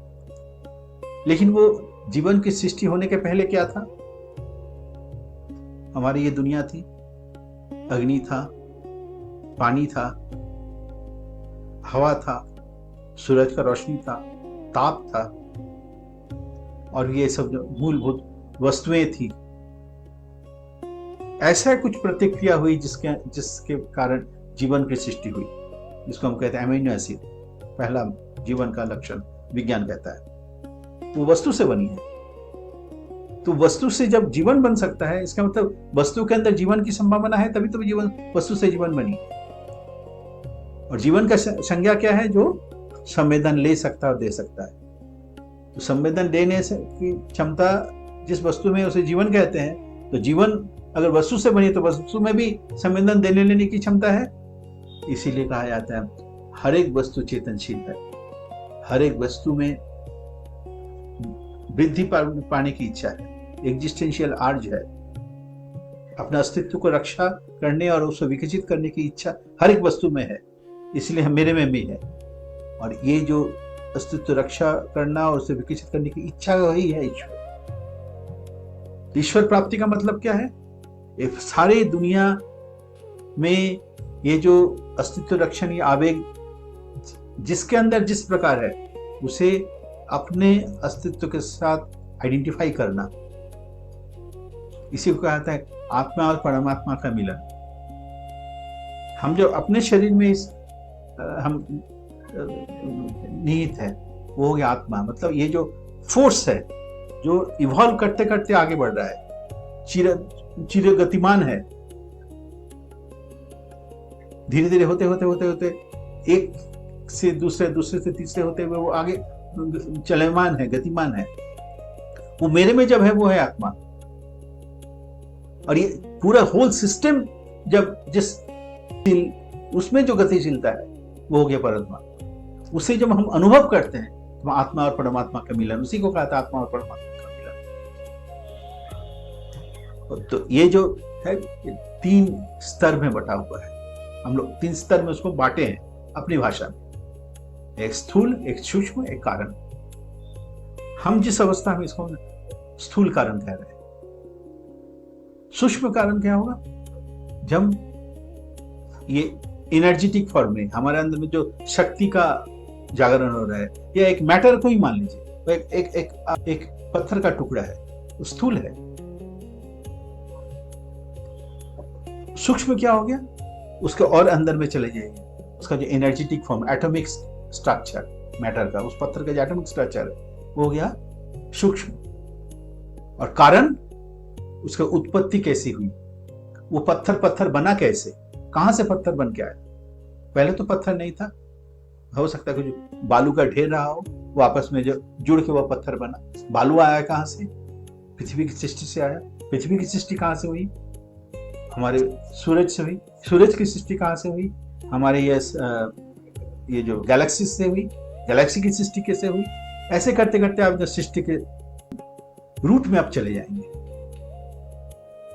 लेकिन वो जीवन की सृष्टि होने के पहले क्या था? हमारी ये दुनिया थी, अग्नि था, पानी था, हवा था, सूरज का रोशनी था, ताप था, और ये सब जो मूलभूत वस्तुएं थी। ऐसा कुछ प्रतिक्रिया हुई जिसके कारण जीवन की सृष्टि हुई, जिसको हम कहते हैं अमीनो एसिड, पहला जीवन का लक्षण विज्ञान कहता है। वो वस्तु से बनी है। तो वस्तु से जब जीवन बन सकता है, इसका मतलब वस्तु के अंदर जीवन की संभावना है, तभी तो जीवन, वस्तु से जीवन बनी। और जीवन का संज्ञा क्या है? जो संवेदन ले सकता है और दे सकता है। तो संवेदन देने से की क्षमता जिस वस्तु में, उसे जीवन कहते हैं। तो जीवन अगर वस्तु से बनी तो वस्तु में भी संवेदन देने लेने की क्षमता है। इसीलिए कहा जाता है हर एक वस्तु चेतनशील है, हर एक वस्तु में वृद्धि पाने की इच्छा है, एग्जिस्टेंशियल आर्ज है, अपना अस्तित्व को रक्षा करने और उसे विकसित करने की इच्छा हर एक वस्तु में है। इसलिए मेरे में भी है। और ये जो अस्तित्व रक्षा करना और उसे विकसित करने की इच्छा वही है ईश्वर। ईश्वर प्राप्ति का मतलब क्या है? सारी दुनिया में ये जो अस्तित्व रक्षण या आवेग जिसके अंदर जिस प्रकार है, उसे अपने अस्तित्व के साथ आइडेंटिफाई करना, इसी को कहता है आत्मा और परमात्मा का मिलन। हम जो अपने शरीर में हम निहित है वो हो गया आत्मा, मतलब ये जो फोर्स है जो इवॉल्व करते करते आगे बढ़ रहा है, चिर गतिमान है, धीरे धीरे होते होते होते होते एक से दूसरे, दूसरे से तीसरे होते हुए वो आगे चलमान है, गतिमान है। वो मेरे में जब है वो है आत्मा, और ये पूरा होल सिस्टम जब जिस उसमें जो गतिशीलता है वो हो गया परमात्मा। उसे जब हम अनुभव करते हैं तो आत्मा और परमात्मा का मिलन, उसी को कहता है आत्मा और परमात्मा का मिलन। तो ये जो है ये 3 स्तर में बटा हुआ है, हम लोग 3 स्तर में उसको बांटे हैं अपनी भाषा में, एक स्थूल, एक सूक्ष्म, एक कारण। हम जिस अवस्था में इसको स्थूल कारण कह रहे हैं। सूक्ष्म कारण क्या होगा? जब ये एनर्जेटिक फॉर्म में हमारे अंदर में जो शक्ति का जागरण हो रहा है, या एक मैटर को ही मान लीजिए, तो एक पत्थर का टुकड़ा है, वो स्थूल है। सूक्ष्म क्या हो गया? उसके और अंदर में चले जाएंगे, उसका जो energetic form, atomic structure matter का, उस पत्थर का जो एटॉमिक स्ट्रक्चर है वो हो गया सूक्ष्म। और कारण, उसकी उत्पत्ति कैसी हुई, वो पत्थर बना कैसे, कहां से पत्थर बन के आया? पहले तो पत्थर नहीं था, हो सकता है कुछ बालू का ढेर रहा हो, वो आपस में जो जुड़ के वो पत्थर बना। बालू आया कहां से? पृथ्वी की सृष्टि से आया। पृथ्वी की सृष्टि कहां से हुई? हमारे सूरज से हुई। सूरज की सृष्टि कहां से हुई? हमारे ये जो गैलेक्सी से हुई। गैलेक्सी की सृष्टि कैसे हुई? ऐसे करते करते आप जो सृष्टि के रूट में आप चले जाएंगे।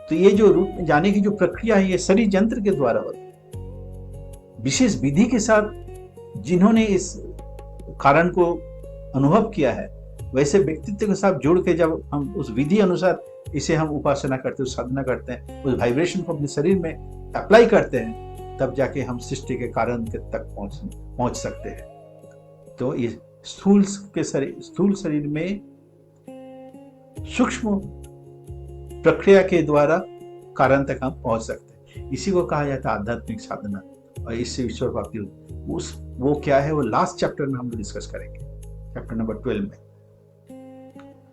तो ये जो रूट में जाने की जो प्रक्रिया है, ये शरीर यंत्र के द्वारा होती है। विशेष विधि के साथ जिन्होंने इस कारण को अनुभव किया है, वैसे व्यक्तित्व के साथ जुड़ के जब हम उस विधि अनुसार इसे हम उपासना करते हैं, साधना करते हैं, उस वाइब्रेशन को अपने शरीर में अप्लाई करते हैं, तब जाके हम सृष्टि के कारण के तक पहुंच सकते हैं। तो ये स्थूल शरीर में सूक्ष्म प्रक्रिया के द्वारा कारण तक हम पहुंच सकते हैं। इसी को कहा जाता है आध्यात्मिक साधना, और इससे ईश्वर प्राप्ति वो क्या है, वो लास्ट चैप्टर में हम लोग डिस्कस करेंगे, चैप्टर नंबर 12 में।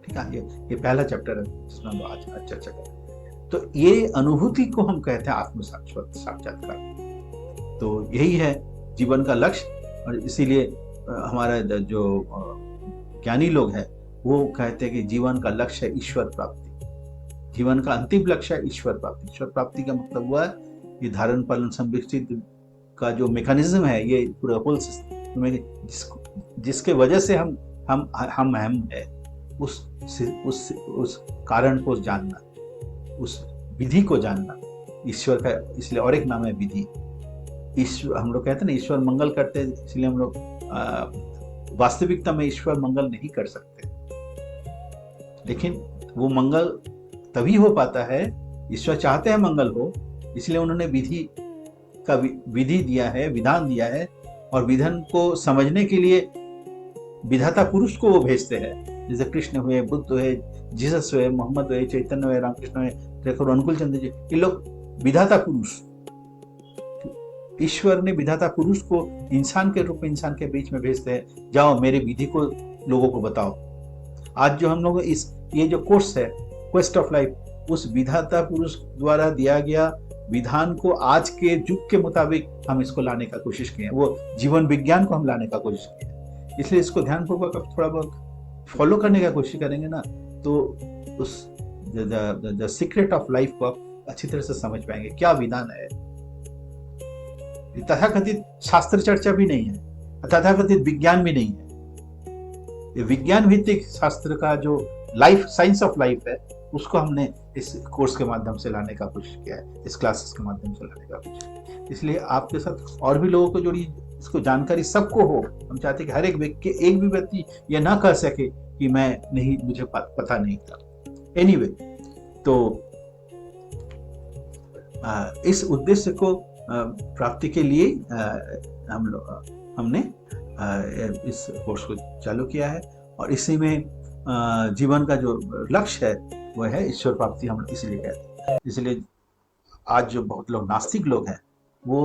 ठीक है, ये पहला चैप्टर है जिसमें हम आज चर्चा करें। तो ये अनुभूति को हम कहते हैं आत्म साक्षात्कार। तो यही है जीवन का लक्ष्य, और इसीलिए हमारा जो ज्ञानी लोग हैं वो कहते हैं कि जीवन का लक्ष्य है ईश्वर प्राप्ति। जीवन का अंतिम लक्ष्य है ईश्वर प्राप्ति। ईश्वर प्राप्ति का मतलब हुआ है ये धारण पालन संरक्षित का जो मैकेनिज्म है, ये पूरा होल सिस्टम में जिसके वजह से हम है, उस कारण को जानना, उस विधि को जानना ईश्वर का। इसलिए और एक नाम है विधि। ईश्वर, हम लोग कहते हैं ना ईश्वर मंगल करते हैं, इसलिए हम लोग वास्तविकता में ईश्वर मंगल नहीं कर सकते, लेकिन वो मंगल तभी हो पाता है, ईश्वर चाहते हैं मंगल हो, इसलिए उन्होंने विधि दिया है, विधान दिया है, और विधान को समझने के लिए विधाता पुरुष को वो भेजते हैं। जैसे कृष्ण हुए, बुद्ध हुए, जीसस हुए, मोहम्मद हुए, चैतन्य हुए, रामकृष्ण हुए, ठाकुर अनुकूल चंद्र जी, ये लोग विधाता पुरुष। ईश्वर ने विधाता पुरुष को इंसान के रूप में इंसान के बीच में भेजते हैं, जाओ मेरे विधि को लोगों को बताओ। आज जो हम लोग ये जो कोर्स है क्वेस्ट ऑफ लाइफ, उस विधाता पुरुष द्वारा दिया गया विधान को आज के युग के मुताबिक हम इसको लाने का कोशिश किए, वो जीवन विज्ञान को हम लाने का कोशिश किए। इसलिए इसको ध्यानपूर्वक अब थोड़ा बहुत फॉलो करने का कोशिश करेंगे ना, तो उस द सीक्रेट ऑफ लाइफ को आप अच्छी तरह से समझ पाएंगे क्या विधान है। तथाकथित शास्त्र चर्चा भी नहीं है, तथाकथित विज्ञान भी नहीं है। ये विज्ञान भित्तिक शास्त्र का जो लाइफ, साइंस ऑफ लाइफ है, उसको हमने इस कोर्स के माध्यम से लाने का कोशिश किया है, इस क्लासेस के माध्यम से लाने का कोशिश। इसलिए आपके साथ और भी लोगों को जोड़ी, इसको जानकारी सबको हो। हम चाहते हैं कि हर एक भी व्यक्ति ये ना कह सके कि मुझे पता नहीं था। एनीवे, तो इस उद्देश्य को प्राप्ति के लिए हमने इस कोर्स को चालू किया है, और इसी में जीवन का जो लक्ष्य है वो है ईश्वर प्राप्ति। हम इसलिए कहते हैं, इसलिए आज जो बहुत लोग नास्तिक लोग हैं वो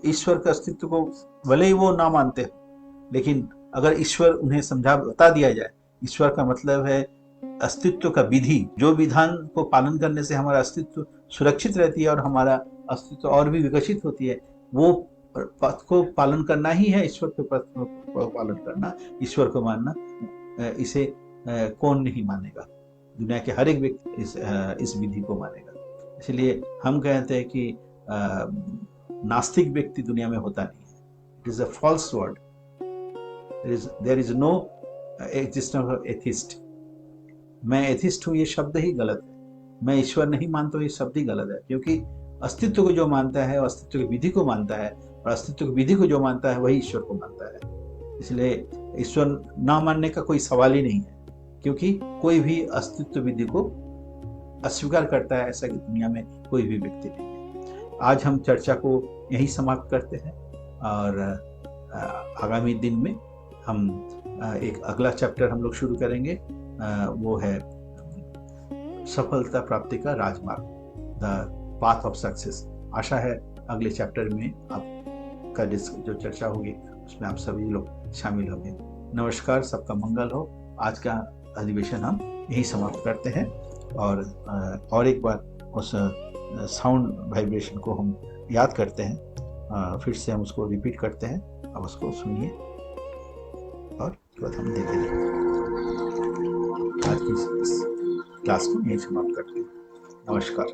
ईश्वर के अस्तित्व को भले ही वो ना मानते हो, लेकिन अगर ईश्वर उन्हें समझा बता दिया जाए, ईश्वर का मतलब है अस्तित्व का विधि, जो विधान को पालन करने से हमारा अस्तित्व सुरक्षित रहती है और हमारा अस्तित्व और भी विकसित होती है, वो पथ को पालन करना ही है ईश्वर के पथ को पालन करना, ईश्वर को मानना। इसे कौन नहीं मानेगा? दुनिया के हर एक व्यक्ति इस विधि को मानेगा। इसलिए हम कहते हैं कि नास्तिक व्यक्ति दुनिया में होता नहीं है। It is a false word. There is no existence of atheist. मैं एथिस्ट हूँ ये शब्द ही गलत है। मैं ईश्वर नहीं मानता हूँ ये शब्द ही गलत है, क्योंकि अस्तित्व को जो मानता है, अस्तित्व की विधि को मानता है, और अस्तित्व की विधि को जो मानता है वही ईश्वर को मानता है। इसलिए ईश्वर ना मानने का कोई सवाल ही नहीं है, क्योंकि कोई भी अस्तित्व विधि को अस्वीकार करता है ऐसा कि दुनिया में कोई भी व्यक्ति नहीं है। आज हम चर्चा को यही समाप्त करते हैं, और आगामी दिन में हम एक अगला चैप्टर हम लोग शुरू करेंगे। वो है सफलता प्राप्ति का राजमार्ग, द पाथ ऑफ सक्सेस। आशा है अगले चैप्टर में आपका जो चर्चा होगी उसमें आप सभी लोग शामिल होंगे। नमस्कार, सबका मंगल हो। आज का अधिवेशन हम यही समाप्त करते हैं, और एक बार उस साउंड वाइब्रेशन को हम याद करते हैं, फिर से हम उसको रिपीट करते हैं। अब उसको सुनिए और उसके बाद हम देखेंगे। आज की इस क्लास को यही समाप्त करते हैं। नमस्कार।